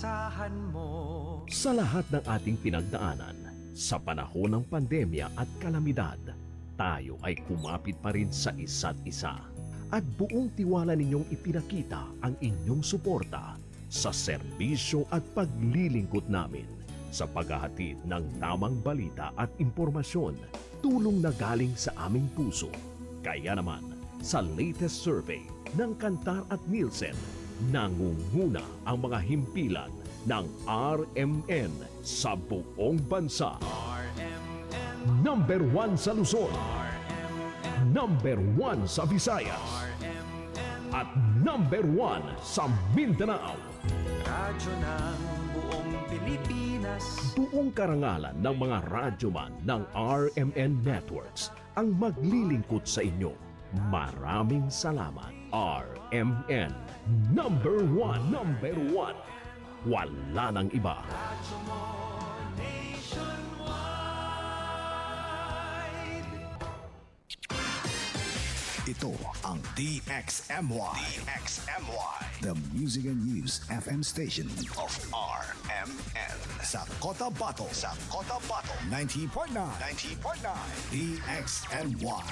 inaasahan mo. Sa lahat ng ating pinagdaanan, sa panahon ng pandemya at kalamidad, tayo ay kumapit pa rin sa isa't isa. At buong tiwala ninyong ipinakita ang inyong suporta sa serbisyo at paglilingkod namin sa paghahatid ng tamang balita at impormasyon, tulong na galing sa aming puso. Kaya naman, sa latest survey ng Kantar at Nielsen, nangunguna ang mga himpilan ng RMN sa buong bansa. RMN, Number 1 sa Luzon, RMN, number 1 sa Visayas, RMN, at number 1 sa Mindanao. radyo ng buong Pilipinas. Buong karangalan ng mga radyoman ng RMN Networks ang maglilingkod sa inyo. Maraming salamat. RMN, number 1, number 1. Wala nang iba. Radyo mo nationwide. Ito ang DXMY. The Music and News FM station of RMN. Sa Cotabato. 90.9. DXMY.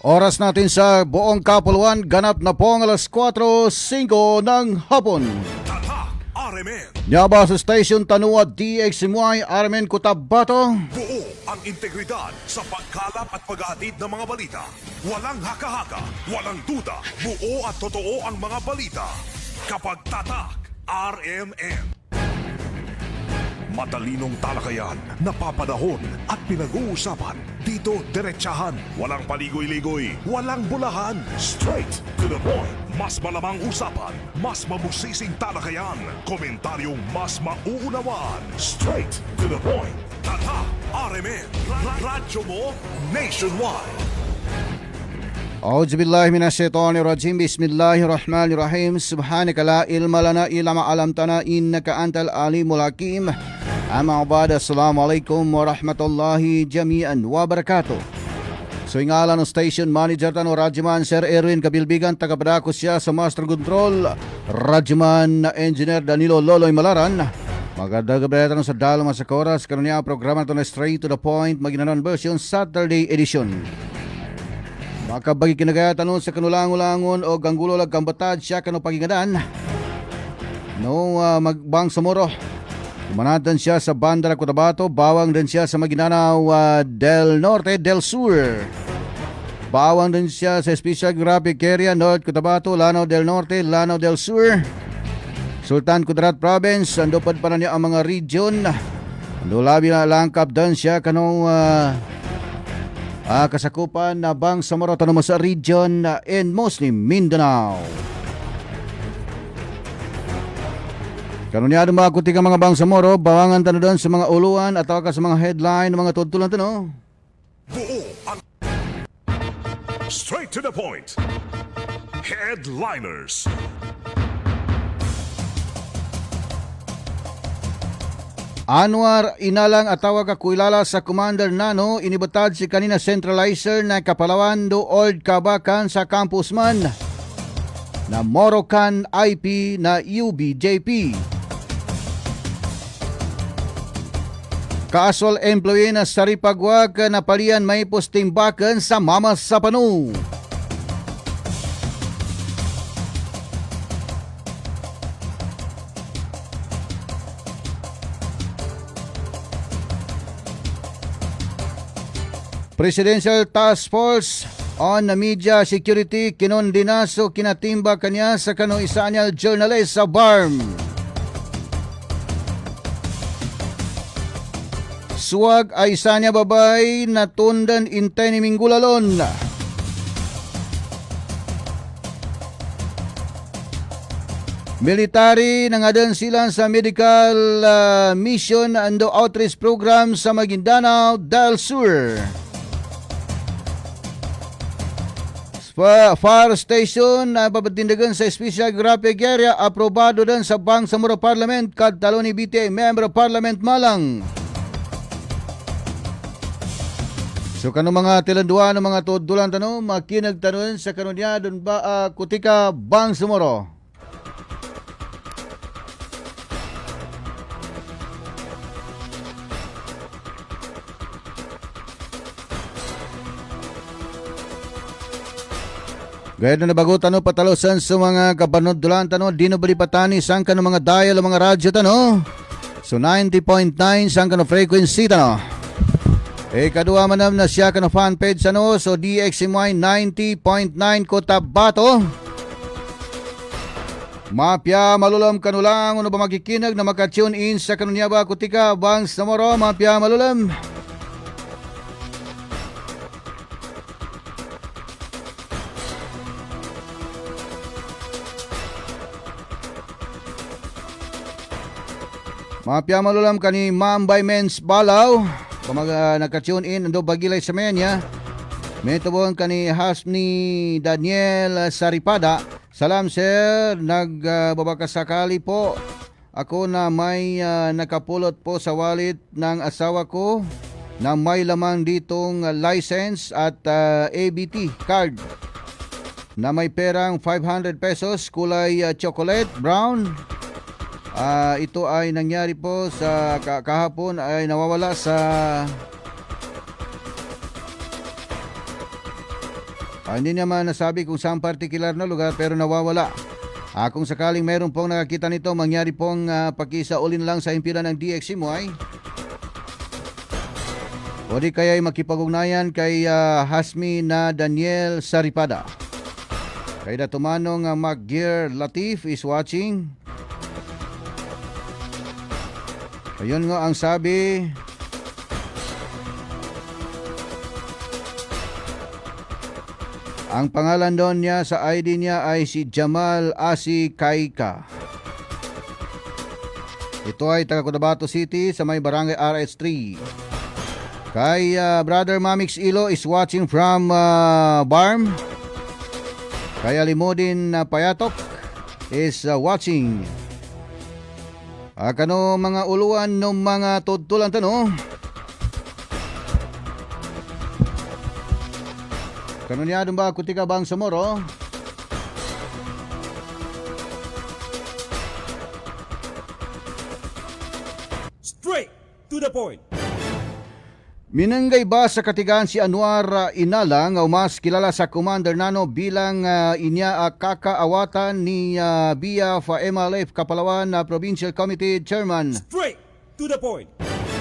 Oras natin sa buong Kapuluan, ganap na pong alas 4:05 ng hapon. Tatak RMN. Nyaba sa station Tanua DXMY RMN Cotabato. Buo ang integridad sa pagkalap at pag-aatid ng mga balita. Walang haka-haka, walang duda. Buo at totoo ang mga balita. Kapag Tatak RMN. Matalinong talakayan, napapanahon at pinag-uusapan. Dito diretsahan, walang paligoy-ligoy, walang bulahan. Straight to the point. Mas malamang usapan, mas mabusising talakayan, komentaryong mas mauunawaan. Straight to the point. Tatak RMN. Radyo mo nationwide. A'udzubillahi minasyaitonirrajim. Bismillahirrahmanirrahim. Subhanaka la ilma lana illa ma 'allamtana innaka antal alimul hakim. Amma ba'da, assalamualaikum warahmatullahi jami'an wa barakatuh. So ingala ng station manager tano Radyoman Sir Erwin Kabilbigan, tagapadako siya sa Master Control Radyoman Engineer Danilo Loloy Malaran. Magandang gabi tanong sa dalawang sa koras kanunya programa to na straight to the point maginanon version Saturday edition. Makabagi kinagaya tanong sa kanulangulangon o ganggulo lag kambatad siya kanu pagingadan. No magbang samuro. Manatan siya sa Bandara Cotabato, bawang din siya sa Maguindanao del Norte, del Sur. Bawang din siya sa Special Geographic Area, North Cotabato, Lanao del Norte, Lanao del Sur. Sultan Kudarat Province, andupad pa na niya ang mga region. Andulabi na langkap din siya kanong kasakupan na bang sa Moroto naman sa region in mostly Mindanao. Kanunyado makuti ka mga bangsamoro, bawangan tano doon sa mga uluan at ka sa mga headline, mga tutulan tano. Buo ang straight to the point. Headliners. Anwar inalang atawa ka kuilala sa Commander Nano, inibatad si kanina centralizer na Kapalawan do Old Kabakan sa campus man na Morocan IP na UBJP. Casual employee na saripagwag na palian may postimbakan sa Mamas sa Panu. Presidential Task Force on Media Security kinondinaso kinatimba kanya sa kano isanyal journalist sa BARM. Suwag ay isa niya babay na tundan intay ni Minggulalon. Military nangadan sila sa medical mission and outreach program sa Maguindanao del Sur. Fire station papatindagan sa Special Geographic Area aprobado din sa Bangsamoro Parliament kadtalo ni BTA Member of Parliament Malang. So kanong mga tilanduan ng mga tudulan tanong makinag tanon sa kanunya don ba Kutika Bangsamoro. Gaya na nabago tanong patalosan sa mga kabanod dulan tanong dino balipatani sang kanong mga dial o mga radyo tanong. So 90.9 sang kanong frequency tanong. Kadua manam na siya kanong fan page ano so DXMY 90.9 Cotabato. Mapya malulam kanulang ano ba magikinag na maka-tune in sa kanunya ba Kutika Bangsamoro mapya malulam. Mapya malulam kani Ma'am by Men's Balaw. Pamag naka-tune in ando bagilay sa menya. Metobon kani Hasni Daniel Saripada. Salam sir, nagbabakasakali po. Ako na may nakapulot po sa wallet ng asawa ko na may lamang ditong license at ABT card na may perang 500 pesos kulay chocolate brown. Ito ay nangyari po sa kahapon ay nawawala sa hindi naman nasabi kung saan particular na lugar pero nawawala. Kung sakaling meron pong nakakita nito mangyari pong pakisaulin lang sa himpilan ng DXMY o di kaya ay makipag-ugnayan kay Hasmi na Daniel Saripada. Kay datumanong Maggear Latif is watching. Ayun nga ang sabi. Ang pangalan doon niya sa ID niya ay si Jamal Asi Kaika. Ito ay taga Cotabato City sa may barangay RH3. Kay Brother Mamix Ilo is watching from Barm. Kay Alimudin Payatok is watching. Kano mga uluan ng mga tutulan tano. Kano niya dun ba Kutika Bangsamoro? Straight to the point. Minanggay ba sa katigaan si Anwar Inalang o mas kilala sa Commander Nano bilang inya kakaawatan ni Bia fa MLF Kapalawan Provincial Committee Chairman. Straight to the point.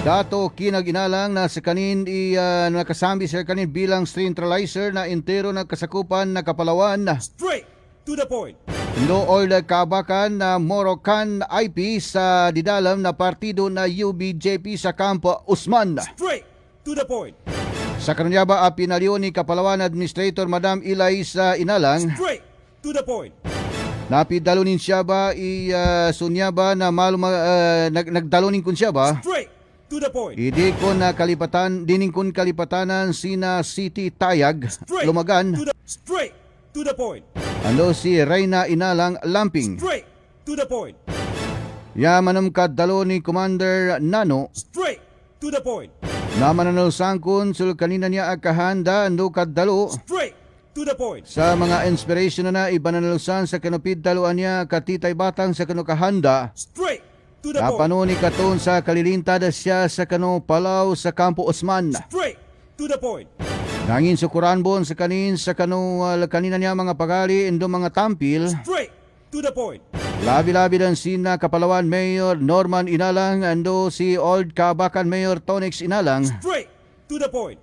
Dato kinag-inalang na sa kanin nakasambi sa kanin bilang centralizer na entero ng kasakupan na Kapalawan. Straight to the point. No oil kabakan na Morocan IP sa didalam na partido na UBJP sa Kampo Usman. Straight to the point. Sa kanunya ba pinaliw ni Kapalawan Administrator Madam Ilay sa Inalang. Straight to the point. Napidalunin siya ba sunya ba na nagdalunin kun siya ba? Straight to the point. Idi ko na kalipatan dining kun kalipatanan sina City Tayag Lumagan. Straight to the point. Ando si Reyna Inalang Lamping. Straight to the point. Yamanam kadalo ni Commander Nano. Straight to the point. Naman na sangkun sul kanina niya akahanda ando kadalo. Straight to the point. Sa mga inspiration na ibananalusan sa kanupid daluan niya katitay batang sa kanukahanda. Straight to the point. Napanuni katon sa kalilintada siya sa kano Palaw sa Kampo Usman. Straight to the point. Nangin sukuranbon sa kanin sa kano kanina niya mga pagali indo mga tampil. Straight to the point. Labi-labi dan sina Kapalawan Mayor Norman Inalang ando si Old Kabakan Mayor Tonix Inalang. Straight to the point.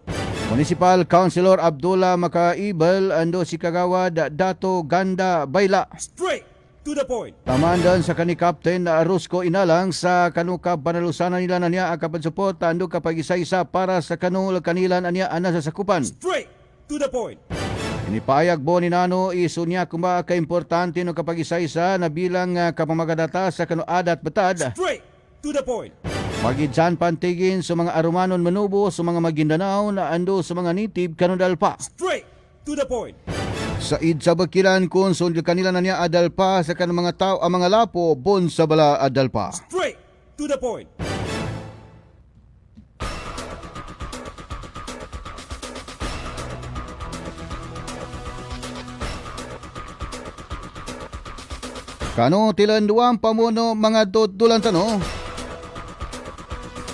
Municipal Councilor Abdullah Makaibel ando si Kagawad Dato Ganda Bayla. Straight to the point. Tamandan sa kani Captain Rusco Inalang sa kanuka banalusanan nila na niya akapan support ando kapag isa-isa para sa kanul kanilan anya ana sa sakupan. Straight to the point. Inipayag bo ni Nano isunya kuma ka importante no kapag isa-isa na bilang kapamagadata sa kanoada at betad. Straight to the point. Magidsan pantigin sa mga Arumanon Manubo sa mga Maguindanao na ando sa mga nitib kanudalpa. Straight to the point. Sa sa bakilan kung sundyo kanila na niya adalpa sa kanang mga tao ang mga lapo bon sa bala adalpa. Straight to the point. Kano tilanduang pamuno mga dudulan tano?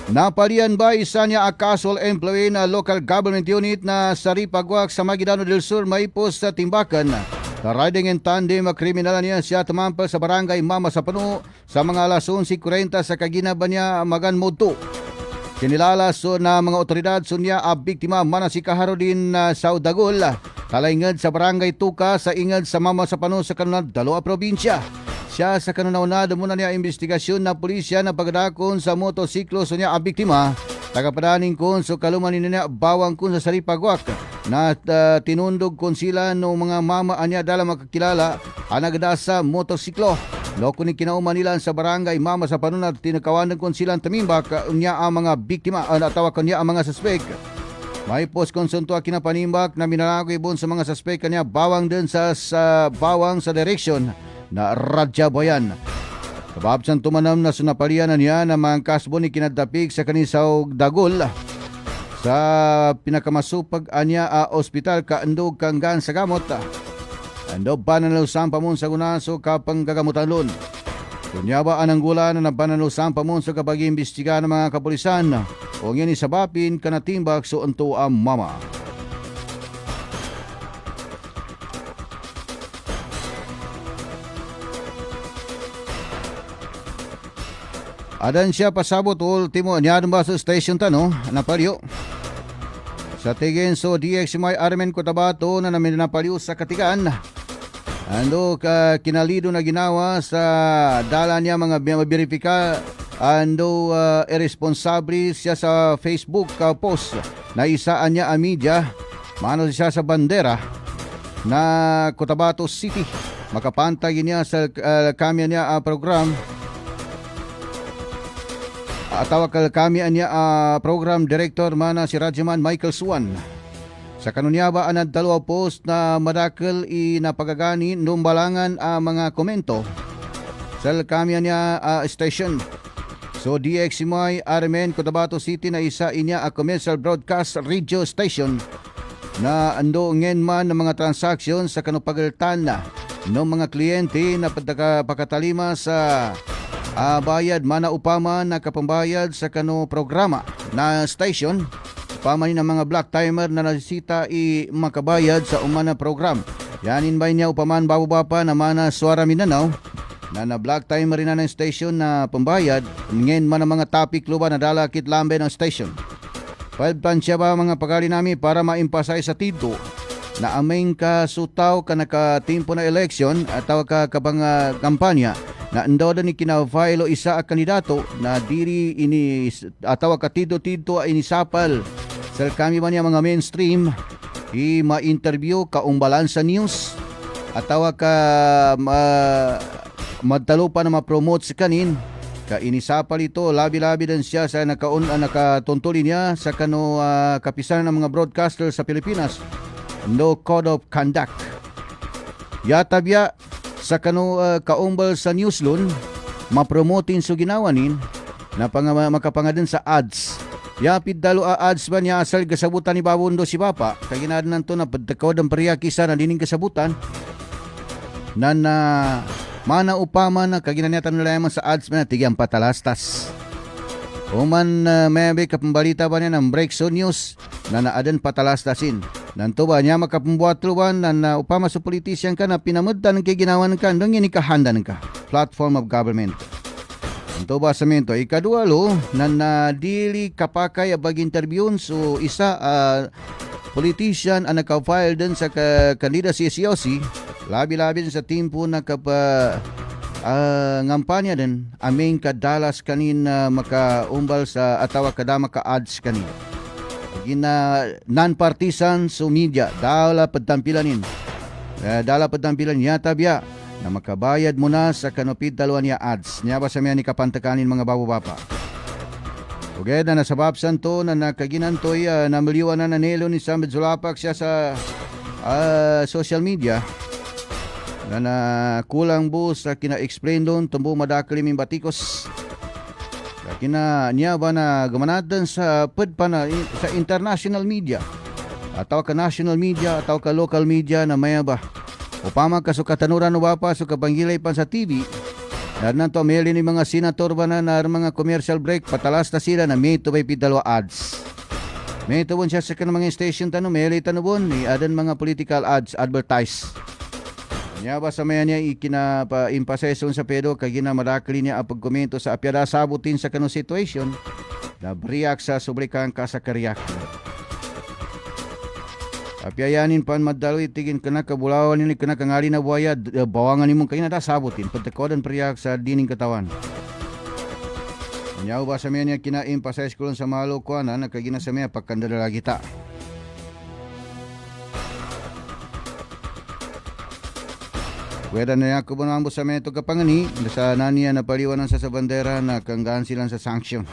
Napalian ba isa niya a casual employee na local government unit na saripagwak sa Maguindanao del Sur maipos sa Timbakan. Riding in tandem kriminal niya siya tumampal sa barangay Mama sa Pano sa mga alas 11:40 sa kaginaba niya Magan Moto. Kinilala so na mga otoridad so niya a biktima mana si Kaharudin Saudagol. Talaingad sa barangay Tuka sa ingad sa Mama sa Pano sa kanunad dalawa probinsya. Siya sa kanunaunada muna niya investigasyon na pulisya na pagdakon sa motosiklo so niya a biktima. Tagapadaning kon so kaluman niya bawang kon sa saripagwak na tinundog kon sila no mga mama anya dala makakilala anagda sa motosiklo. Loko ni kinauman nila sa barangay Mama sa Panunat tinakawanan kon silang tamimbak niya ang mga biktima atawa kon niya ang mga suspek. May post konsunto kinapanimbak na minalagoy bon sa mga suspek kanya bawang din sa bawang sa direksyon na Radya Boyan. Kababsan tumanam na sunapalian niya na mga kasbo ni kinadapig sa kanisaw Dagol sa pinakamasupag anya a ospital kaandog kanggan sa gamot. Ando bananalusang pamun sa gunaso kapang gagamutan. Kunyaba anang gula na bananalusang pamun sa kapag imbestiga ng mga kapulisan o ngayon isabapin kanatimbak so unto ang mama. Adan siya pasabot ultimo niya ba sa station tano napalyo. Sa tigin so DX may Armen Cotabato na namin napalyo sa Katigan. Ando kinalido na ginawa sa dala niya mga verifika. Ando irresponsable siya sa Facebook post na isaan niya ang media. Mano siya sa bandera na Cotabato City. Makapantay niya sa kamya niya program. Tawag kami anya program director mana si Rajaman Michael Suwan. Sa kanunyaba anad dalawa post na madakil napagagani numbalangan mga komento sa kami anya station. So DXMY Armen Cotabato City na isa inya a commercial broadcast radio station na ando ngen man ng mga transaksyon sa kanupagaltan na ng mga kliyente na pagkatalima sa bayad mana upama na kapambayad sa kano programa na station upama ni ng mga black timer na nasita makabayad sa umana program. Yanin ba niya upaman bababa na mana Suara Mindanao na black timer rin na ng station na pambayad ngin man ang mga topic luba na dalakit lambe ng station. Palpan siya ba mga pagkali nami para maimpasay sa tito na aming kasutaw ka nakatimpo na election at tawag ka kabang kampanya na andoda ni kinafile o isa a kandidato na diri ini atawa katidto inisapal sa kami man niya mga mainstream ma-interview kaumbalan sa news atawa ka madtalo pa na ma-promote sa kanin ka inisapal ito labi-labi din siya sa nakatuntuli niya sa kano kapisanan ng mga broadcaster sa Pilipinas no code of conduct yatabya sa kano kaumbal sa newslon mapromotin so ginawanin na makapangadan sa ads. Yapid dalo ads ba niya asal kasabutan ni Babundo si Bapa kaginadan nanto na pagdakaw ng pariyakisa na dining kasabutan na mana upama na kaginanyatan nila sa ads ba na tigyang patalastas. Uman may kapambalita ba niya ng Breakso News na naadan patalastasin. Nanto ba niya makapambuat luwan na upama sa politisyan ka na pinamuddan kay ginawan ka nang inikahandan ka. Platform of government. Nanto ba sa mento ikadua lo na dili kapakay abag interviewon so isa politician ang naka-file din sa kandida si COC labi-labi sa timpo na ngampanya din aming kadalas kanin makaumbal sa atawa kadama ka ads kanin. gina non-partisan so media dala padtampilanin. Dala padtampilan yata biya na makabayad mo na sa kanupid dalawa niya ads. Niya ba sa mga ni kapantakanin mga babo-bapa. Okay, na nasababsan to na nakaginantoy na miliwan na nanelo ni Sam Zulapak siya sa social media na kulang bus sa kina-explain doon tumbo madakali min batikos. Kina niya ba na gumanatan sa pa na sa international media atau ka national media atau ka local media na maya ba upama ka sukatanuran no ba pa sukabanggilay pa sa TV na nanto meli ni mga senator ba na mga commercial break patalas na sila na may tubay pidalwa ads may tubon siya sa kanang mga station tano meli tanubon ni adan mga political ads advertise. Niya ba sa maya niya ikina-emphasize sa pedo kay gina madakli niya ang pagkomento sa apyada sabutin sa kanong situation na briyak sa sobrekang kasakaryak. Apyayanin pan madaloy tigin kana kabulawan ni kana kangali na buaya bawangan nimong kay na sabutin pagtakodan priyak sa dining katawan. Niya ba sa maya niya kina-emphasize kulon sa malo kuana na kay gina sa maya pagkandala kita. Pwede na ako bunambo sa meto kapangani sa naniya na paliwanan sa bandera na kanggaan silang sa sanction.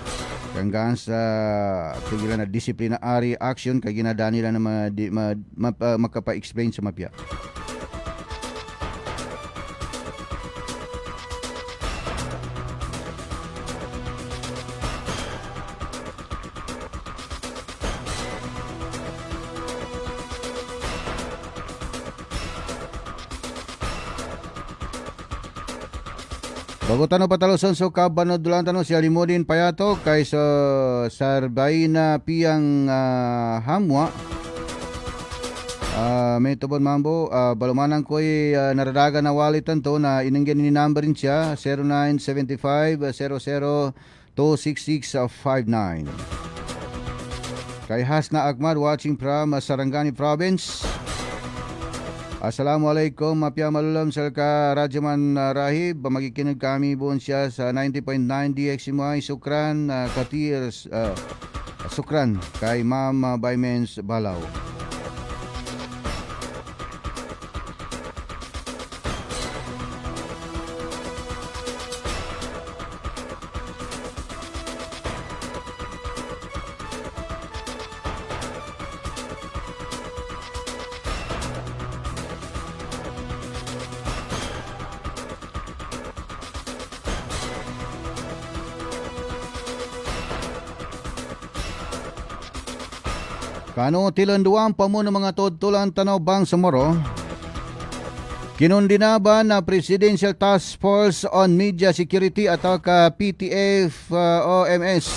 Kanggaan sa tigilan na disciplinary action kay ginadaan nila na makapa-explain sa mapya. Bago tanong pataluson so kabano dulang tanong si Alimudin Payato kay sa sarbay na piyang hamwa. May tubon mambo balumanan ko naradaga na walitan to na inanggan ni number rin siya 0975-00-26659. Kay Hasna Agmad watching from Sarangani Province. Assalamualaikum, mapya malulam sa ka Rajaman Rahib, magikinig kami buon siya sa 90.9 DXMY Sukran, Katir Sukran kay Ma'am Baymens Balaw. Kano tilanduang pamuno mga todtulan tanaw bang samoro? Kinundi na ba na Presidential Task Force on Media Security atau ka PTF OMS?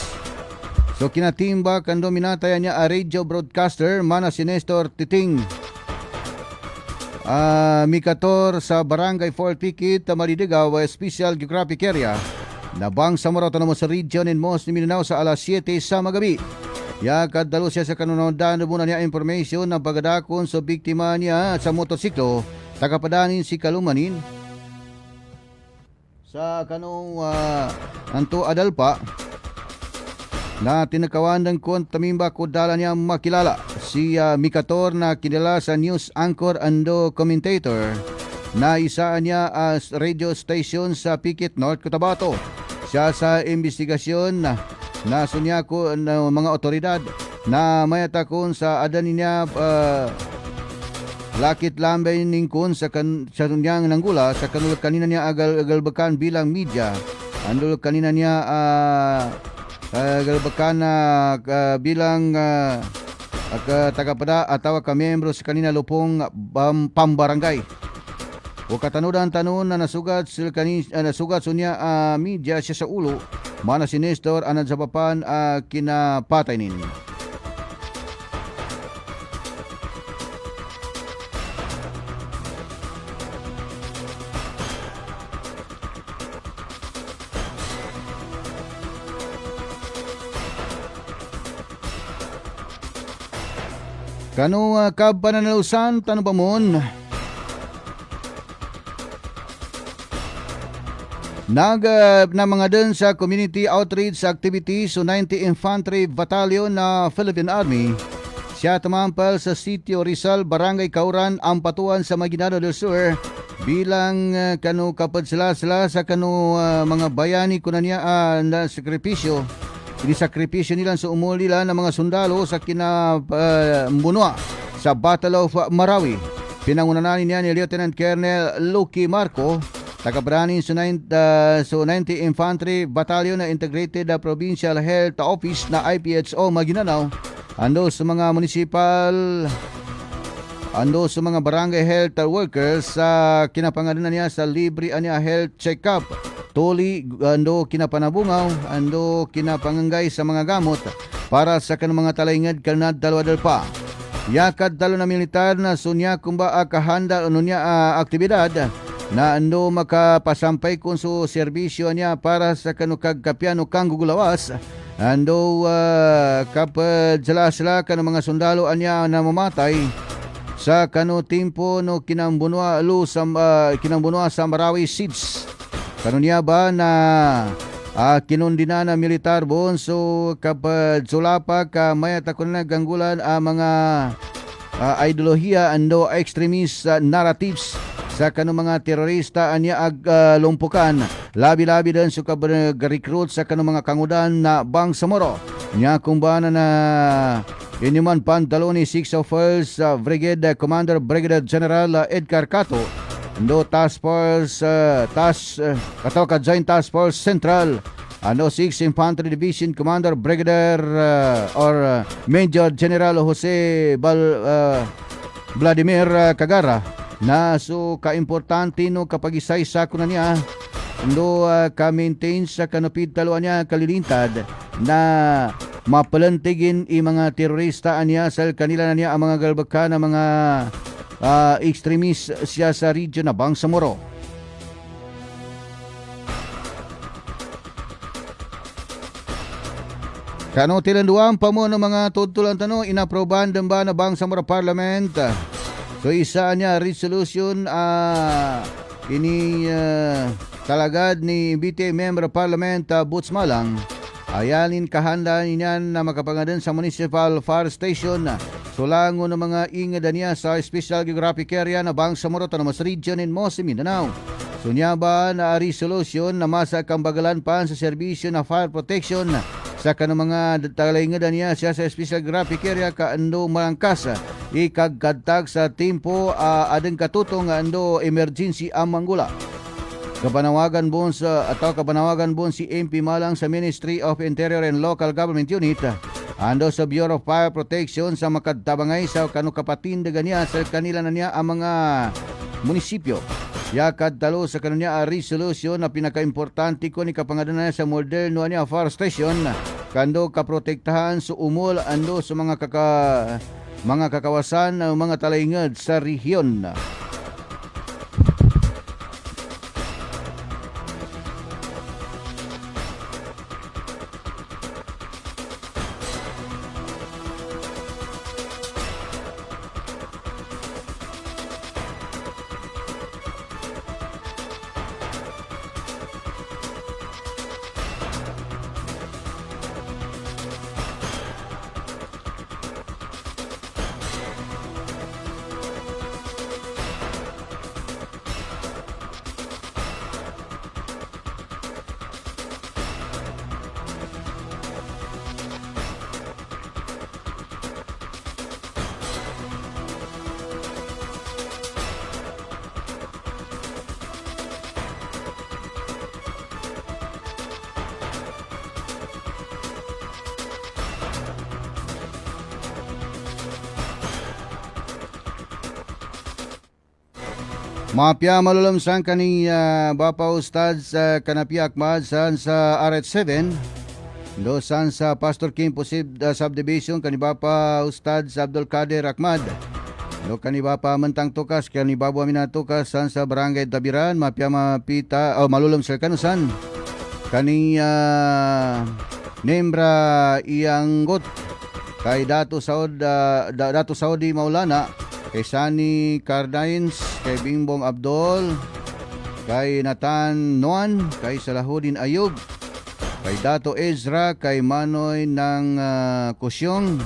So kinatimba kando minataya niya a radio broadcaster mana si Nestor Titing. Mikator sa Barangay Fort Piquet, Maridigaw, Special Geographic Area. Nabang samoro tanong sa region in Mos ni Mindanao sa alas 7 sa magabi. Ya kadalo siya sa kanunodan muna niya information na pagadakon sa biktima niya sa motosiklo takapadanin si Kalumanin sa kanong Anto Adalpa na tinakawan ng kon tamimba ko dala niya makilala si Mikator na kilala sa news anchor ando commentator na isa niya as radio station sa Piquet, North Cotabato. Siya sa investigasyon naso niya ko mga otoridad na mayatakon sa adan niya lakit lambay ningkon sa niyang nanggula sa kanul kanina niya agal-bakan bilang media andul kanina niya agal-bakan bilang tagapada atau ka-membro sa kanina lupong pambarangay. O katanudan tanon na nasugat sunya media siya sa ulo mana si Nestor anad sa papan kinapatay nin. Kano kabananalusan tanong pa mon? na mga dun sa community outreach activities sa 90 Infantry Battalion na Philippine Army. Siya tumampal sa Sitio Rizal, Barangay Kauran, Ampatuan sa Maguindanao del Sur bilang kapadsala sa mga bayani kuno niya na sakripisyo. Inisakripisyo nila sa umuli ng mga sundalo sa kinabunwa sa Battle of Marawi. Pinangunahan niya ni Lieutenant Colonel Lucky Marco, taga-Branin sa 90 Infantry Battalion na Integrated Provincial Health Office na IPHO Maguindanao. Ando sa mga barangay health workers sa kinapangalan niya sa libre niya health check-up. Tuli, ando kinapanabungaw, ando kinapangangay sa mga gamot para sa kanang mga talaingad kanad dalwadal pa. Yakad talo na militar na sunya kumba kahanda niya aktibidad na ando makapasampay kung su serbisyo niya para sa kanukagkapyano kang gugulawas. Ando kapag sila mga sundalo niya na mamatay sa timpo no kinambunwa sa Marawi Siege. Niya ba na kinundina na militar bon so kapag sulapa ka mayat ako na ganggulan mga ideolohiya ando extremist narratives sa mga terorista anya lumpukan labi-labi din sa recruit sa mga kangudan na Bangsamoro nya kumbana na inyuman pantaloni 6 of Brigade Commander Brigadier General Edgar Cato ando Task Force Joint Task Force Central ando 6 Infantry Division Commander Brigadier Major General Jose Vladimir Cagara na so kaimportante no kapag isa-isa ko na niya ando ka-maintain sa kanupid talo niya kalilintad na mapalantigin mga terorista niya sa kanila na niya ang mga galbaka na mga extremist siya sa region na Bangsamoro. Kano tilanduan pa mo ng mga tutulan tanong inaproban din ba na Bangsamoro Parliament? So isa niya resolution talagad ni BTA Member of Parliament Boots Malang. Ayanin kahanda niyan na makapangadan sa Municipal Fire Station. Sulango ng mga ingad niya sa Special Geographic Area na Bangsamoro Autonomous Region in Mose, Mindanao. Sunyaba na resolution na masa kambagalan pa sa serbisyo na fire protection sa mga talingad niya siya sa Special Geographic Area kaando malangkas ikagkatag sa tempo adeng katutong ando emergency ang manggula. Kabanawagan bon si MP Malang sa Ministry of Interior and Local Government Unit ando sa Bureau of Fire Protection sa makadtabangay sa kapatindagan niya sa kanila na niya ang mga munisipyo. Yakad talo sa kananya resolution na pinakaimportante ko ni kapangadan sa moderno niya fire station kando kaprotektahan sa umol ando sa mga kakawasan ng mga talaingad sa rehiyon. Mapya malulamsang kani Bapa Ustad sa Kanapia Akmad san sa RH7 do san sa Pastor Kim Pusib Subdivision kani Bapa Ustad sa Abdul Kader Akmad do kani Bapa Mentang Tukas kani Babu Aminat Tukas san sa Barangay Dabiran mapya mapita malulamsang kanusan kani Nembra Ianggot kay Dato Saudi Maulana kay Sani Cardines, kay Bingbong Abdol, kay Nathan Noan, kay Salahuddin Ayub, kay Dato Ezra, kay Manoy ng Kusyong,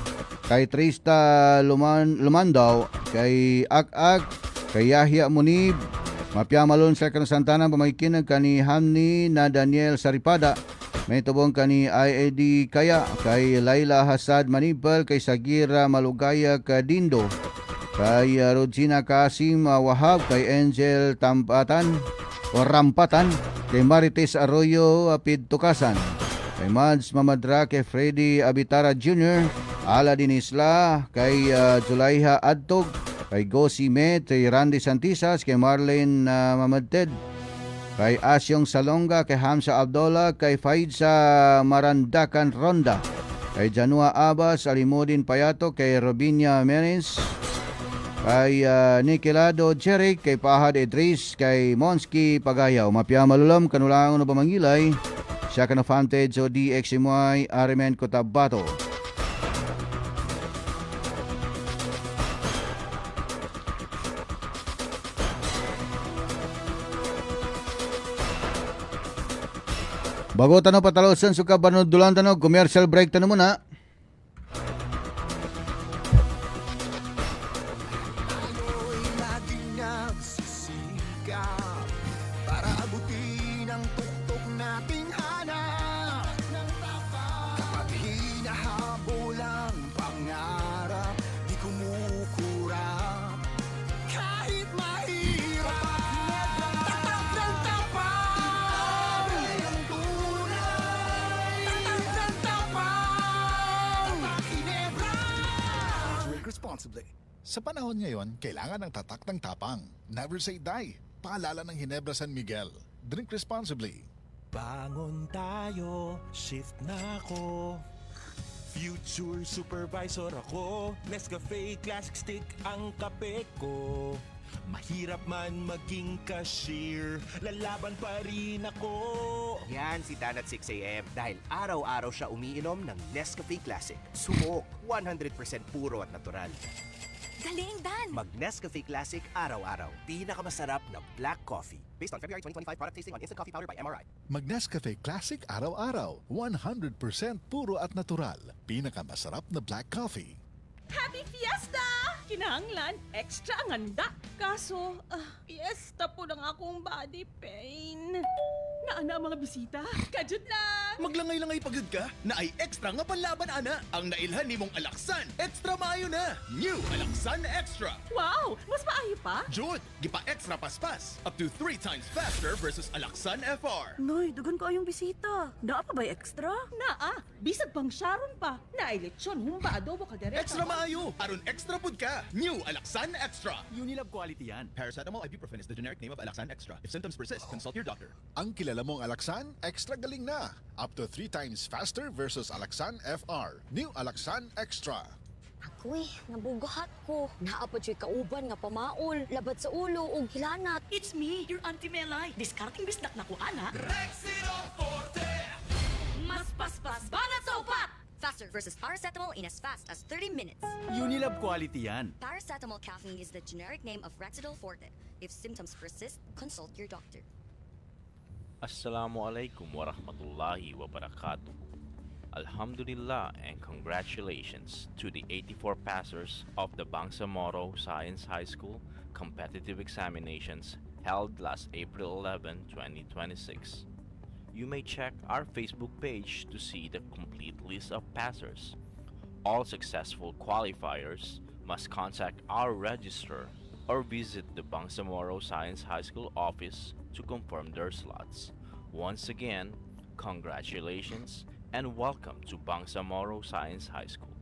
kay Trista Lumandaw, kay Ak-Ak, kay Yahya Munib, Mapiamalon sa Kanang Santana, pamahikin kani Hamni na Daniel Saripada, may tubong kani IAD Kaya, kay Laila Hasad Manipal, kay Sagira Malugaya Kadindo, kay Rodgina Kasim Wahab, kay Angel Rampatan, kay Marites Arroyo Pidtukasan, kay Mads Mamadra, kay Freddy Abitara Jr., Aladin Isla, kay Zulaiha Adtog, kay Gosi Met, kay Randy Santisas, kay Marlene Mamadted, kay Asyong Salonga, kay Hamza Abdullah, kay Faidsa Marandakan Ronda, kay Janua Abbas, Alimudin Payato, kay Robinia Menes, kay Nikelado Jeric, kay Pahad Idris, kay Monski Pagayaw. Mapiamalulam, kanulangon na pamangilay, siya kanafante o DXMY, Arimen Cotabato. Bago tanong patalosan, suka banudulan tanong, commercial break tanong muna. Tayo'y laging nagsisikap para abutin ang tuktok nating hanap ng tapat. Kapag hinahabol ang pangarap, di kumukurap kahit mahirap. Tatak ng tapat, ang tunay. Tatak ng tapat, tatak Ginebra. Drink responsibly. Sa panahon ngayon, kailangan ng tatak ng tapang. Never say die. Paalala ng Ginebra San Miguel. Drink responsibly. Bangon tayo, shift na ako. Future supervisor ako. Nescafe Classic Stick ang kape ko. Mahirap man maging cashier, lalaban pa rin ako. Yan si Dan at 6 a.m. dahil araw-araw siya umiinom ng Nescafe Classic. Subok, 100% puro at natural. Galing, Dan! Mag Nescafe Classic araw-araw. Pinakamasarap na black coffee. Based on February 2025 product tasting on instant coffee powder by MRI. Mag Nescafe Classic araw-araw. 100% puro at natural. Pinakamasarap na black coffee. Happy Fiesta! Kinahanglan, extra ang handa. Kaso, fiesta po ng akong body pain. Naana ang mga bisita. Kajud lang! Maglangay-langay pagod ka, na ay extra nga panlaban ana. Ang nailhan ni mong Alaksan, extra maayo na. New Alaksan Extra. Wow! Mas maayo pa? Jude, gipa extra paspas. Up to 3 times faster versus Alaksan FR. Noy, dugan ko ayong bisita. Naa pa ba'y extra? Naa. Bisag pang Sharon pa. Nailetsyon, humba adobo ka direct. Extra maayo, aron extra pud ka. New Alaksan Extra. Unilab quality yan. Paracetamol ibuprofen is the generic name of Alaksan Extra. If symptoms persist, consult your doctor. Ang kilala mong Alaksan, extra galing na. Up to 3 times faster versus Alaksan FR. New Alaksan Extra. Ako'y, nabugahat ko. Naapad siya'y kauban nga pamaol, labat sa ulo ug hilanat. It's me, your Auntie Melay. Discarding bisdak na ko, ana. Mas paspas, banat sa upat! Faster versus paracetamol in as fast as 30 minutes. Unilab quality yan. Paracetamol caffeine is the generic name of Rexidol Forte. If symptoms persist, consult your doctor. Assalamualaikum warahmatullahi wabarakatuh. Alhamdulillah and congratulations to the 84 passers of the Bangsamoro Science High School competitive examinations held last April 11, 2026. You may check our Facebook page to see the complete list of passers. All successful qualifiers must contact our registrar or visit the Bangsamoro Science High School office to confirm their slots. Once again, congratulations and welcome to Bangsamoro Science High School.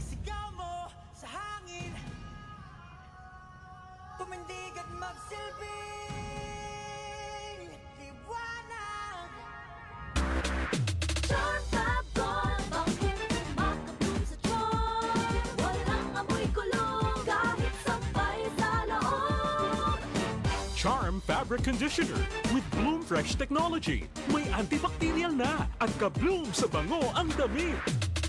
Isigaw mo sa hangin, tumindig at magsilbing liwanag. Charm Fab Gold, bangin, makapun sa tron. Walang amoy kulog, kahit sampay sa loob. Charm Fabric Conditioner with Bloom Fresh Technology. May antibacterial na at ka-bloom sa bango ang damit.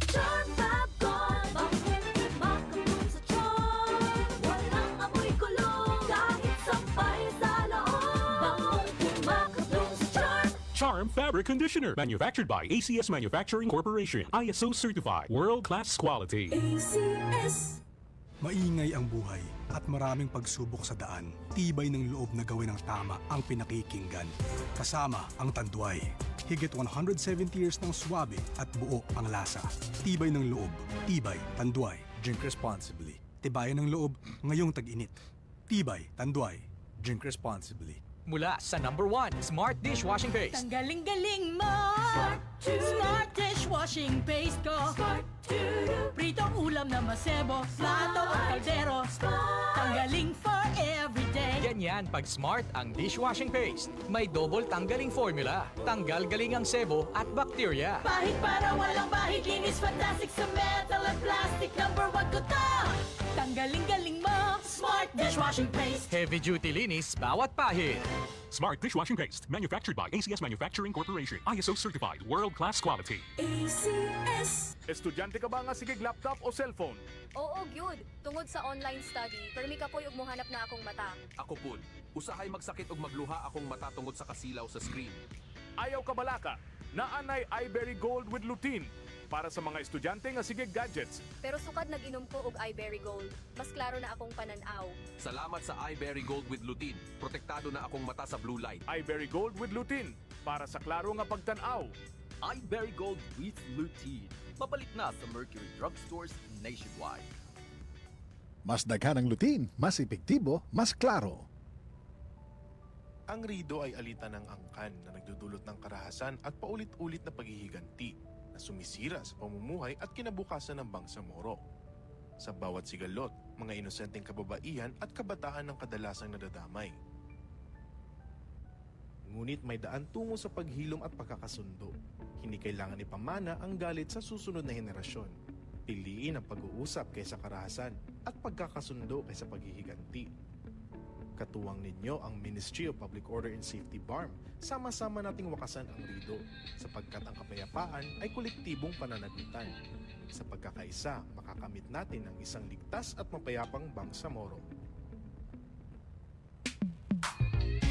Charm Fab Gold, bangin, makapun sa tron. Walang amoy kulog, kahit sampay conditioner. Manufactured by ACS Manufacturing Corporation. ISO certified. World-class quality. Maingay ang buhay at maraming pagsubok sa daan. Tibay ng loob na gawin ang tama ang pinakikinggan. Kasama ang Tanduay. Higit 170 years ng swabe at buo ang lasa. Tibay ng loob. Tibay, Tanduay. Drink responsibly. Tibayan ng loob ngayong tag-init. Tibay, Tanduay. Drink responsibly. Mula sa #1 Smart Dishwashing Paste. Ang galing-galing mo! Smart dishwashing paste ko. Pritong ulam na masebo, plato at kaldero. Tanggaling for everyday. Ganyan pag Smart ang dishwashing paste. May double tanggaling formula. Tanggal galing ang sebo at bakterya. Bahid para walang bahid, linis fantastic sa metal at plastic. #1 ko to! Tanggaling-galing mo! Smart dishwashing paste. Heavy duty linis bawat pahid. Smart dishwashing paste. Manufactured by ACS Manufacturing Corporation. ISO certified. World-class quality. Estudyante ka ba nga sigig laptop o cellphone? Oo, gyud. Tungod sa online study, permi ka po yung muhanap na akong mata. Ako pud, usahay magsakit og magluha akong mata tungod sa kasilaw sa screen. Ayaw ka balaka. Naanay iBerry Gold with lutein para sa mga estudyante nga sigig gadgets. Pero sukad nag-inom ko og iBerry Gold. Mas klaro na akong pananaw. Salamat sa iBerry Gold with lutein. Protektado na akong mata sa blue light. iBerry Gold with lutein para sa klaro nga pagtan-aw. iBerry Gold with lutein. Mapalit na sa Mercury Drugstores nationwide. Mas daghan ang lutein, mas epektibo, mas klaro. Ang rido ay alitan ng angkan na nagdudulot ng karahasan at paulit-ulit na paghihiganti na sumisira sa pamumuhay at kinabukasan ng Bangsamoro. Sa bawat sigalot, mga inosenteng kababaihan at kabataan ang kadalasang nadadamay. Ngunit may daan tungo sa paghilom at pagkakasundo. Hindi kailangan ipamana ang galit sa susunod na henerasyon. Piliin ang pag-uusap kaysa karahasan at pagkakasundo kaysa paghihiganti. Katuwang ninyo ang Ministry of Public Order and Safety BARM. Sama-sama nating wakasan ang rido sapagkat ang kapayapaan ay kolektibong pananagutan. Sa pagkakaisa, makakamit natin ang isang ligtas at mapayapang Bangsamoro.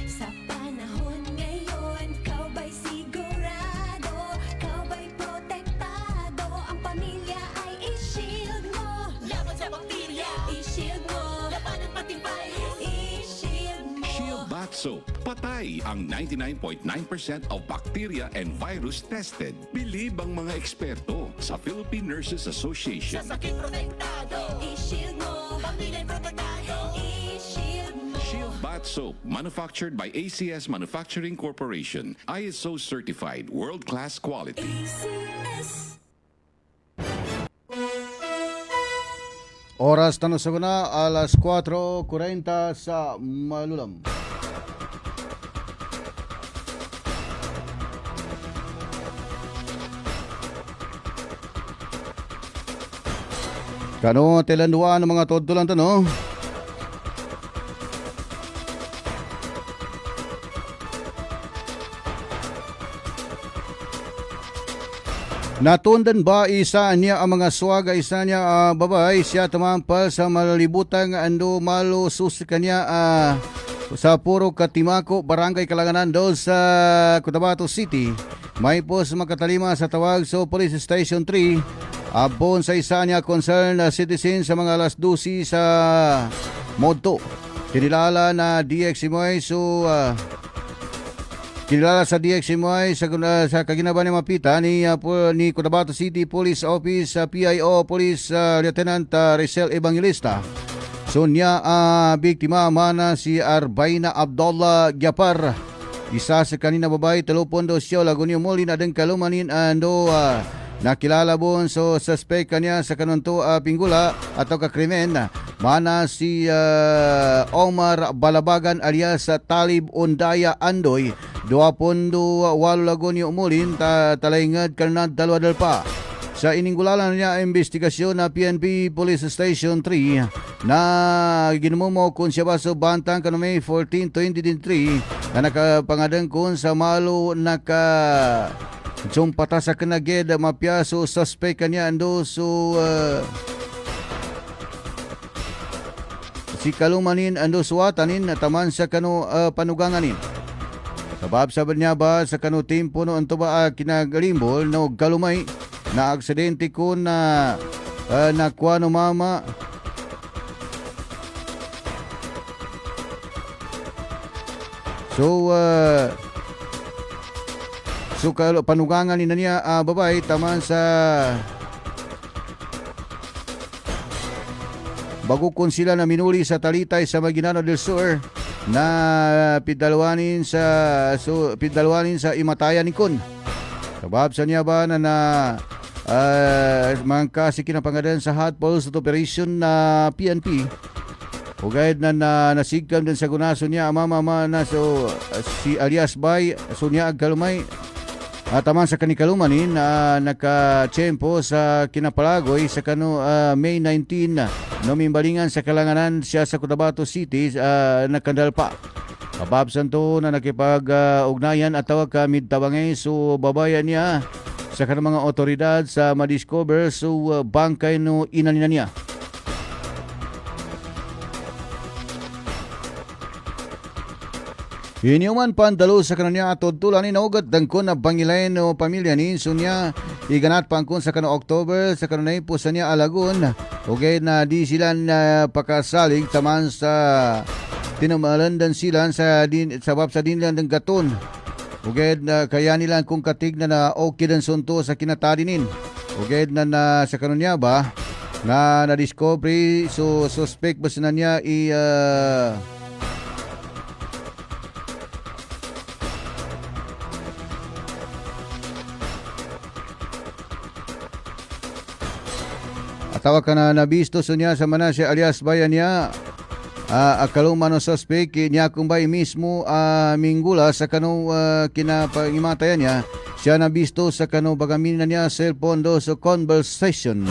Sa panahon ngayon, kau ba'y sigurado? Kau ba'y protektado? Ang pamilya ay i-shield mo. Laban sa bakterya, i-shield mo. Labanan pati virus, i-shield mo. Shield Bath Soap. Patay ang 99.9% of bacteria and virus tested. Believe ang mga eksperto sa Philippine Nurses Association. Sa sakit protektado, i-shield mo. Pamilya protektado, i-shield mo. Shield Bath Soap, manufactured by ACS Manufacturing Corporation. ISO certified, world-class quality. Oras tanong sa kuna, alas 4:40 sa Malulam. Kano telanduan ng mga todolan tano? Natundan ba isa niya ang mga swaga isa niya babay siya tumampal sa malibutang ando malo sus kanya sa Puro Katimako, Barangay Kalanganan do sa Cotabato City. May pos makatalima sa tawag sa Police Station 3 abon sa isa niya concerned citizen sa mga alas 12 sa Modto. Kinilala na DX Moy Kinilala sa DX Moy sa kaginaban ni Mapita ni Cotabato City Police Office PIO Police Lieutenant Rizal Evangelista. So niya biktima mana si Arbaina Abdullah Gyapar. Isa sa kanina babae telopon do siya lagunyo muli na deng kalumanin ando nakilala bon so suspect kanya sa kanunto pinggula atau kakrimen mana si Omar Balabagan alias Talib Undaya Andoy 28 lagunyo umulin talaingad kanad dalwa dalpa. Sa ininggulalan niya investigasyon na PNP Police Station 3 na ginumumo kung siya baso bantang kano May 14, 2023 na nakapangadang kung sa malo sumpata sa kanaged mapyaso suspect kanya ando so si kalumanin ando suwatanin taman sa kano panuganganin. Sabab sa niya ba sa kanu tempo no anto ba kinagalimbol no galumay na aksidente ko na nakuha no mama. So panugangan ni niya babay taman sa bago kon sila na minuli sa Talitay sa Maguindanao del Sur na pidalwanin sa imatayan ni kon. Sabab sa niya ba na mangka si kinapangadan sa Hot Pulse Operation na PNP. Ugayad na nasigkam din sa gunaso niya mama na so si alias Bay so niya agkalumay taman sa kanikalumanin nakatsempo sa kinapalagoy sa May 19 nomimbalingan sa kalanganan siya sa Cotabato City nakandalpa. Ababsan to na nakipag-ugnayan at tawag ka midtabangay so babayan niya sa kanang mga otoridad sa madiscover so bangkay no inanina niya. Inyuman pandalo sa kananya atod tulan ni naugat dangkon na bangilayan no pamilya ni Sunya iganat pangkon sa kanang October sa kanunay po sa niya Alagon. Okay na di sila na pakasalig taman sa tinamalandan sila sa sabab sa dinlan ng gaton. Okay na kaya nila kung katig na okay dan sunto sa kinatadinin. Okay na sa kanunya ba na discovery so suspect ba sa niya tawag ka na nabisto so niya sa mana siya alias bayan niya akaluma no suspect niya kung bay mismo minggula sa kanu kinapangimatayan niya siya nabisto sa kanu bagamin na niya cellphone do so conversation.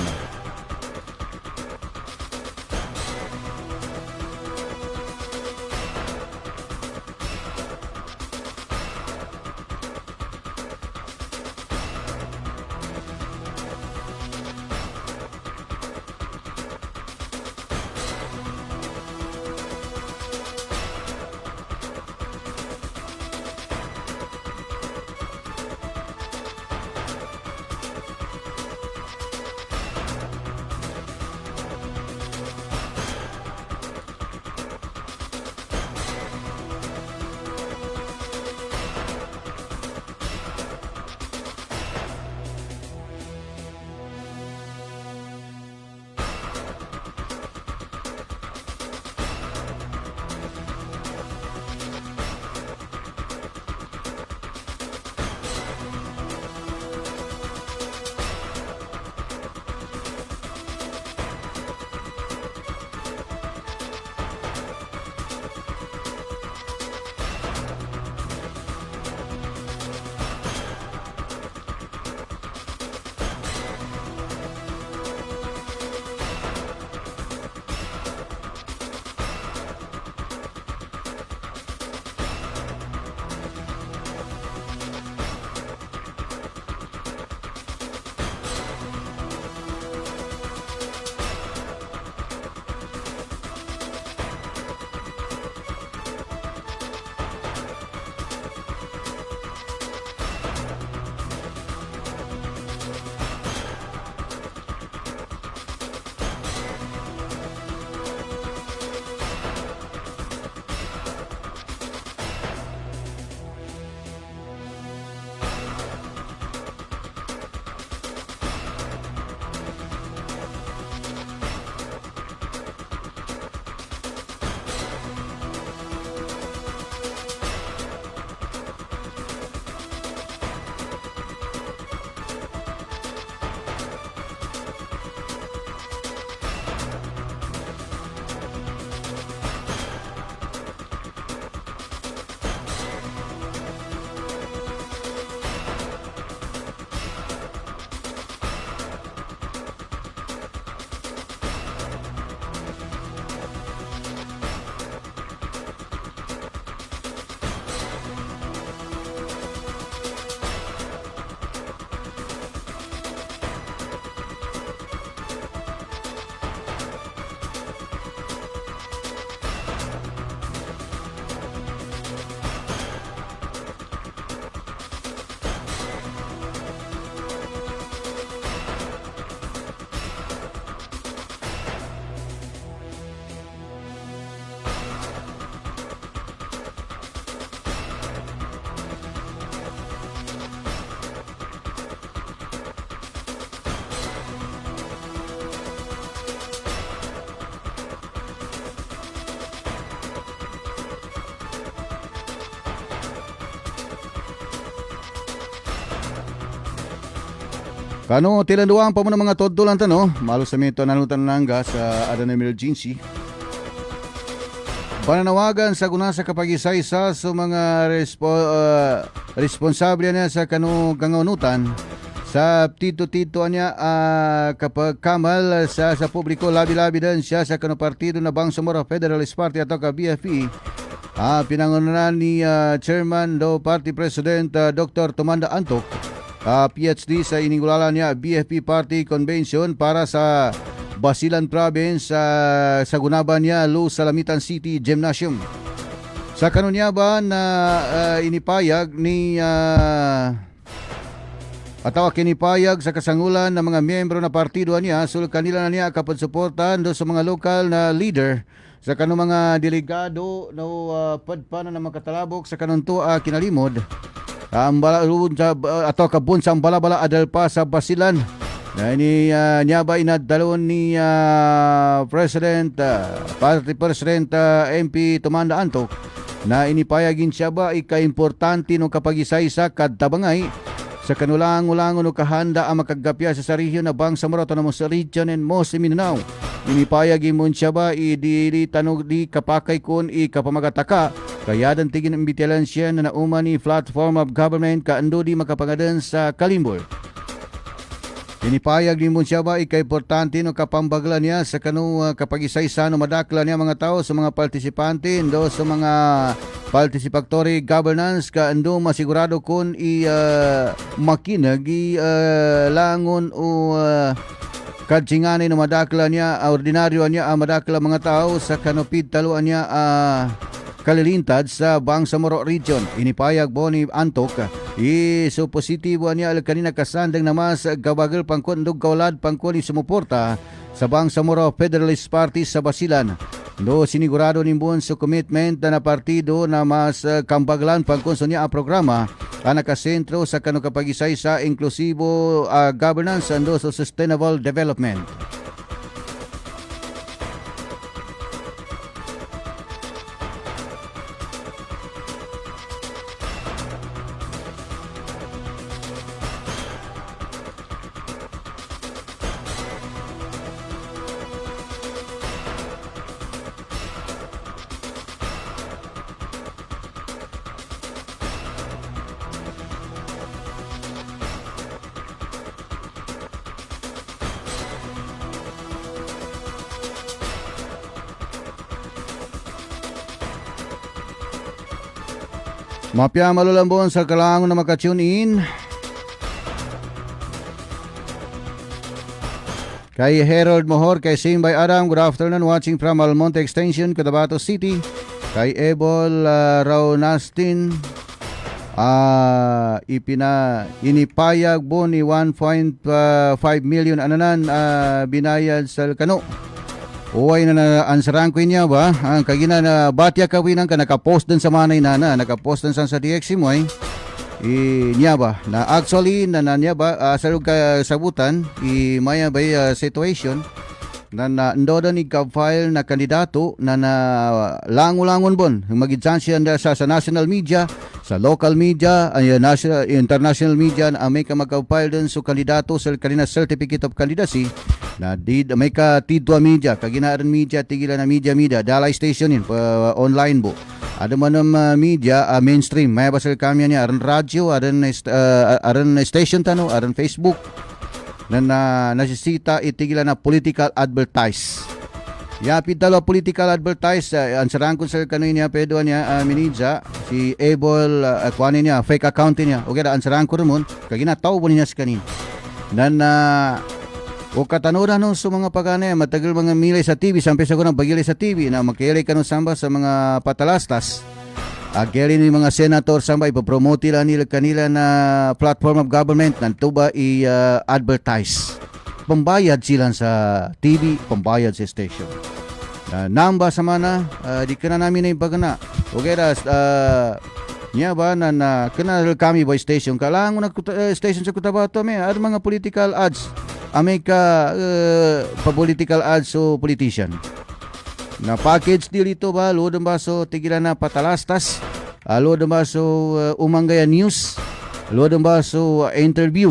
Kano tilanduan pa mo ng mga todo lang tano, malo sa mito nanutan nangga sa ada na emergency. Pananawagan sa guna sa kapag-isa-isa sa mga responsable niya sa kanu gangunutan sa tito-tito niya kapag kamal sa publiko labi-labi din siya sa kanu partido na Bangsamoro Federalist Party atau ka BFP. Pinangunahan ni Chairman do Party President Dr. Tumanda Antok, PhD sa iningulalan niya BFP Party Convention para sa Basilan Province sa gunaban niya Lu Salamitan City Gymnasium. Sa kanunya ba na inipayag ni atawa kinipayag sa kasangulan ng mga miyembro na partido niya sul kanila na niya kapag suportahan do sa mga lokal na leader sa kanong mga delegado no padpanan na makatalabok sa kanunto kinalimod ang ato kabun sa balabala adal pa sa Basilan na ini niya ba inadalon ni President Party President MP Tumanda Antok na inipayagin siya ba ika-importante no kapag isa-isa kadtabangay sa kanulang-ulangon no kahanda ang makagapya sa rehiyon na Bangsamoro tanamo sa region and most Mindanao. Inipayagin mo siya ba di tanog di kapakay kun ikapamagataka kaya dan tigin imbitalan siya na nauma ni platform of government kaando di makapangadan sa Kalimbol. Inipayag din mo siya ba ika-importante no kapambagla niya sa kanu kapag isa-isa no madakla niya mga tao sa mga partisipante do sa mga participatory governance kaando masigurado kun makinag langon o kadsinganay no madakla niya ordinaryo niya madakla mga tao sa kanupid taluan niya kalilintad sa Bangsamoro region. Inipayag bo ni Antok so positibo niya kanina kasandang namas gabagal pangkondog kaulad pangkoni sumuporta sa Bangsamoro Federalist Party sa Basilan. Do sinigurado nimbon sa commitment na partido na mas kambaglan pangkonso niya ang programa ang nakasentro sa kanu kapag-isa-isa inklusibo governance and also sustainable development. Mapya malulambon sa kalangon na makatune in. Kay Harold Mohor, kay Simbay Adam, good afternoon, watching from Almonte Extension, Cotabato City. Kay Ebol Raunastin, inipayag po ni 1.5 million ananan binayad sa Kano. Uway na ansarang ko niya ba? Ang kagina na batya kawinan ka nakapost din sa manay na nakapost din sa DXC mo niya ba? Na actually na niya ba sarug ka sabutan maya ba situation na ndoda ni ka-file na kandidato na langulangon bon magidsansya sa national media, sa local media, national, international media na may ka mag-file din so kandidato sa kanina certificate of candidacy na may ka tidwa media kaginaaran media tigilan na media dalay station in online bo ada man media mainstream may basal kami niya aran radyo aran station tano aran Facebook na nasisita itigilan na political advertise. Ya pitalo political advertise ang sarang kun sa kanoy niya pedo niya minidja si Able kuanin niya fake account niya. Okay ra ang sarang ko ron kagina taw po niya sa kanin. Nan o katanuran no sa mga pagane matagal mga milay sa TV sampai sa kunang bagilay sa TV na makilay kanon samba sa mga patalastas. Ageli ni mga senator samba ipopromote nila kanila na platform of government nanto ba i-advertise. Pambayad sila sa TV, pambayad sa station. Namba sa mana, di ka na namin na ipagana. Okay ras, niya ba na kanal kami boy station. Kalangon na station sa Cotabato may ada mga political ads. Amerika pa-political ads so politician. Na package deal ito ba luod ba so tigilan na patalastas luod ba so umanggaya news luod ba so interview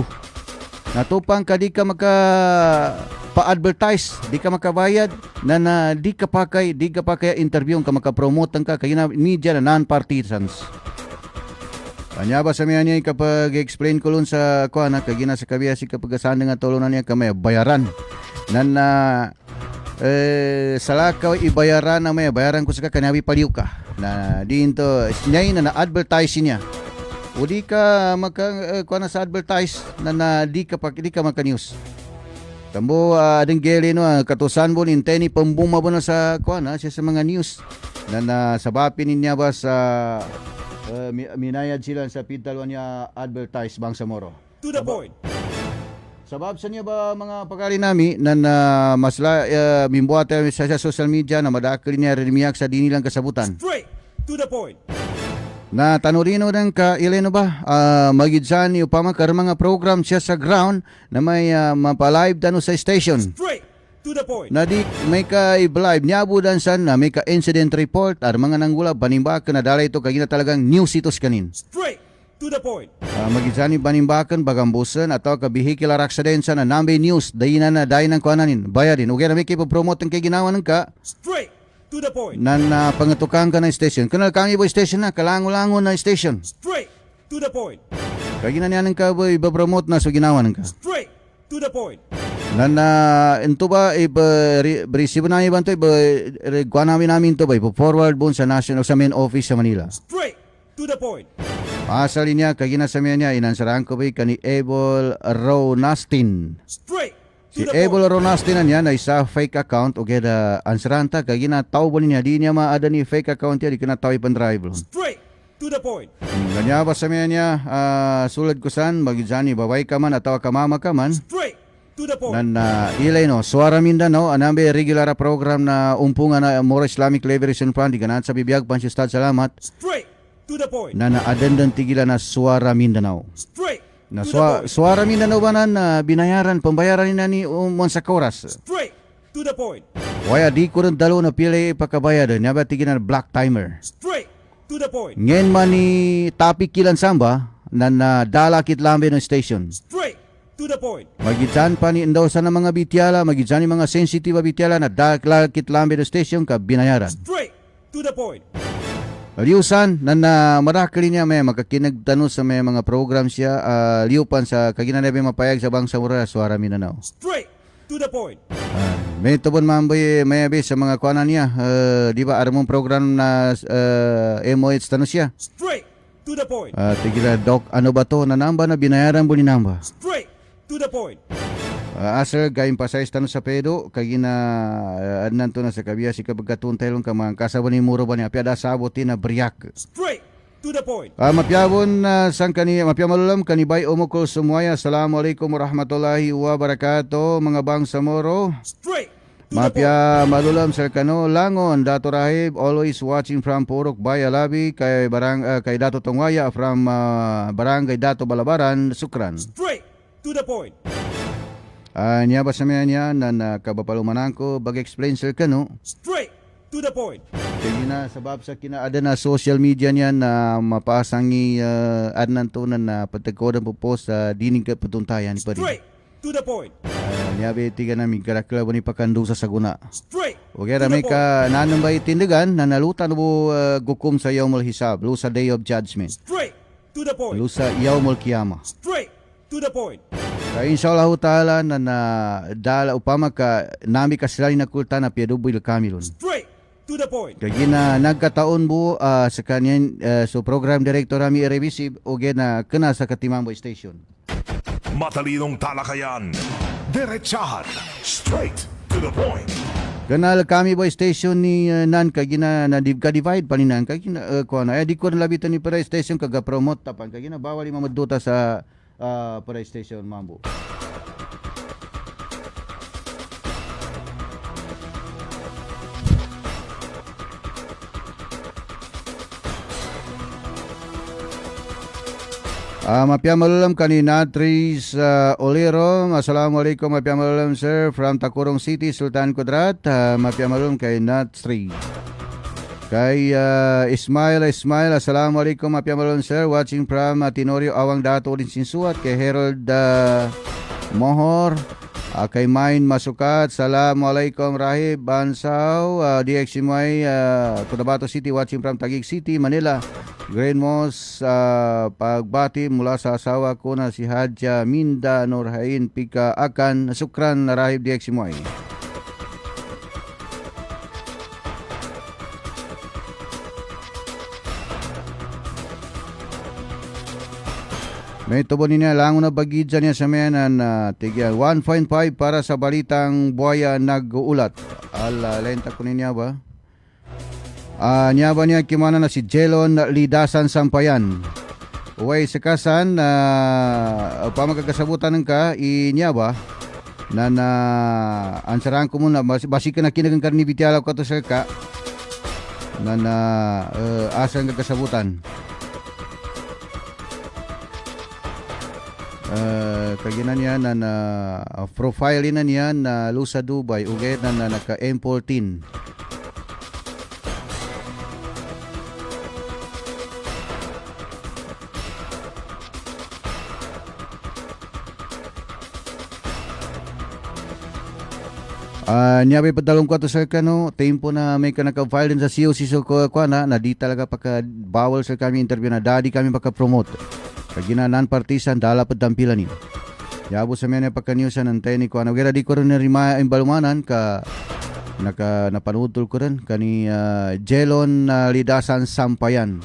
Natupang ka di ka maka pa-advertise, di ka makabayad na di ka pakay interview ka makapromote ka kay na media na non-partisans. Kanya ba sa niya kapag explain ko lun sa kuan kay gina sa kabiyasi kapag sanda nga tulunan niya kamay bayaran na salakaw ibayaran na may bayaran ko sa kanabi paliw ka na dinto niya na advertise niya. O di ka kuan sa advertise na di ka maka-news. Kambo ading geli no katusan mo ninteni pambuma mo na sa kuan siya sa mga news na sabapin niya ba sa minayad sila sa pintalwan niya advertise Bangsamoro. To the point. Sabab sa niya ba mga pagkali nami na masla mimbuhat sa social media na madakil niya rimiyak sa dini lang kasabutan. Straight to the point. Na tanurino ng ka ileno ba magidsan ni upama kar mga program siya sa ground na may mapalive tano sa station. Straight to the point. Na di may ka i-live niya budan san na may ka incident report ar mga nanggula banimbakan na dalay ito kagina talagang news itos kanin. Straight to the point. Magidsan ni banimbakan bagambusan atau ka vehicular accident na nambe news dayinan na dayin ng kuananin bayadin ugay na may promote ng kay ginawa ng ka. Straight to the point. Nan pangatukan ka na station. Kanal kami boy station na kalango-lango na station. Straight to the point. Kagina niya ng ka boy iba-promote na so ginawa ng ka. Straight to the point. Nan ito ba resibo namin ba ito kuha namin ito ba forward bon sa national sa main office sa Manila. Straight to the point. Pasal niya kagina sa niya inansarahan ko ba kani Ebol Ronastin. Straight. Si Ebol Ronastin niya na isa fake account o geda ansaranta kagina tao ba niya di niya maada ni fake account niya di kana tao ipan drive. Straight to the point. Kanya ba sa niya sulad ko san magijani babay ka man atawa kamama ka man. Straight to the point. Nan ilay no Suara Mindanao anambe regular program na umpungan na Moro Islamic Liberation Front di kanan sa bibiyag pan Ustad salamat. Straight to the point. Na adendan tigilan na Suara Mindanao. Straight na Suara Mindanao ba na binayaran pambayaran ni Monsa Coras. Straight to the point. Waya di ko rin dalo na pili pagkabayad niya ba tigilan black timer. Straight to the point. Ngayon man ni topic kilan samba na dalakit lambe ng station. Straight to the point. Magidsan pa ni daw sa mga bityala, magidsan ni mga sensitive bityala na dalakit lambe ng station ka binayaran. Straight to the point. Liusan na marakali niya may makakinagtanong sa may mga program siya liupan sa kaginanabi mapayag sa Bangsamoro Suara Mindanao. Straight to the point. May tubon mamboy may sa mga kuanan niya di ba aramong program na MOH tanong siya. Straight to the point. Tigila doc ano ba to na namba na binayaran bo ni namba. Straight to the point. Sir, gayong pasayos tanong sa pedo, kagina adnan to na sa kabiya si kabagkatuntaylong ka mga kasaba ni muro ba niya, piada sabotin na briyak. Straight to the point. Mapyabon sang mapyamalulam kanibay umukol sumuaya. Assalamualaikum warahmatullahi wabarakatuh mga Bangsamoro. Straight to the point. Mapyamalulam sir kano langon Dato Rahib always watching from Purok Bayalabi kay Dato Tongwaya from Barangay Dato Balabaran Sukran. Straight to the point. Niya ba sa niya na kabapalumanan ko bag-explain sir kano. Straight to the point. Kaya na sabab sa kinaada na social media niya na mapasangi adnan to na patagkodan po post sa dining kaputuntayan ni Pari. Straight to the point. Niya ba tiga namin karakla ni pakandu sa saguna. Straight. O kaya may ka nanambay tindagan na nalutan mo gukum sa Yawmul Hisab, lu sa Day of Judgment. Straight to the point. Lu sa Yawmul Qiyamah. Straight to the point. Kaya inshallah ta'ala na dala upama ka nami ka sila na kulta na piaduboy kamilon. Straight to the point. Kaya na nagkataon mo sa kanyan so program director rami i-receive o na kena sa Katimambo Station. Matalinong talakayan, diretsahan, straight to the point. Kanal kami boy station ni nan kagina na divide paninan kagina ko na di ko labitan ni para station kaga promote tapan kagina bawal mamadota sa para station mambo. Mapiamalulam kanina Tris Olero. Assalamualaikum mapiamalulam sir from Takurong City, Sultan Kudrat. Mapiamalulam kay Nat 3. Kay Ismail, assalamualaikum mapiamalulam sir. Watching from Tenorio Awang Dato din Sinsuat. Kay Harold Mohor, kay Main Masukat, Assalamualaikum Rahib Bansaw, DXMY, Cotabato City, watching from Taguig City, Manila. Green Moss, pagbati mula sa asawa ko na si Hadja Minda Nurhain Pika Akan, sukran na Rahib DXMY. May tubo niya lang na bagidya niya sa menan na tigya 1.5 para sa balitang buhaya nag-uulat. Lenta ko niya ba? Niya ba niya kimana na si Jelon Lidasan Sampayan. Uway sekasan pamagkakasabutan ng ka niya ba? Na ansarahan ko muna basi ka na kinagang karni bitialaw ka to sa ka na asang kakasabutan. Kaginan niya na profile na niya na Lusa Dubai ugay na naka M14. Niya may padalong ko to sa kano tempo na may ka naka-file din sa COC so ko na di talaga pagka bawal sa kami interview na dadi kami pagka-promote. Kagina non-partisan dala pedampilan ni. Yabo sa mena pagka-newsan ng tekniko. Wala di ko rin na imbalumanan ka napanutol ko rin kani Jelon Lidasan Sampayan.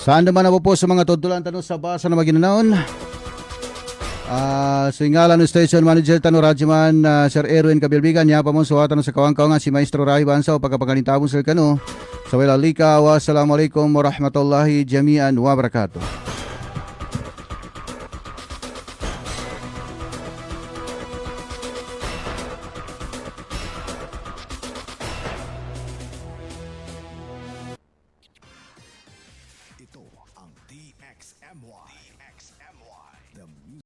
Saan naman na po sa mga tutulan tanong sa basa na maginanaon? Sa ngalan ng Station Manager Tano Rajiman, Sir Erwin Kabilbigan, niya pa mong suwatan sa kawang-kawang si Maestro Rahi Bansaw pagkapaganitabong sa kano. Sa walalika, wassalamualaikum warahmatullahi jami'an wabarakatuh.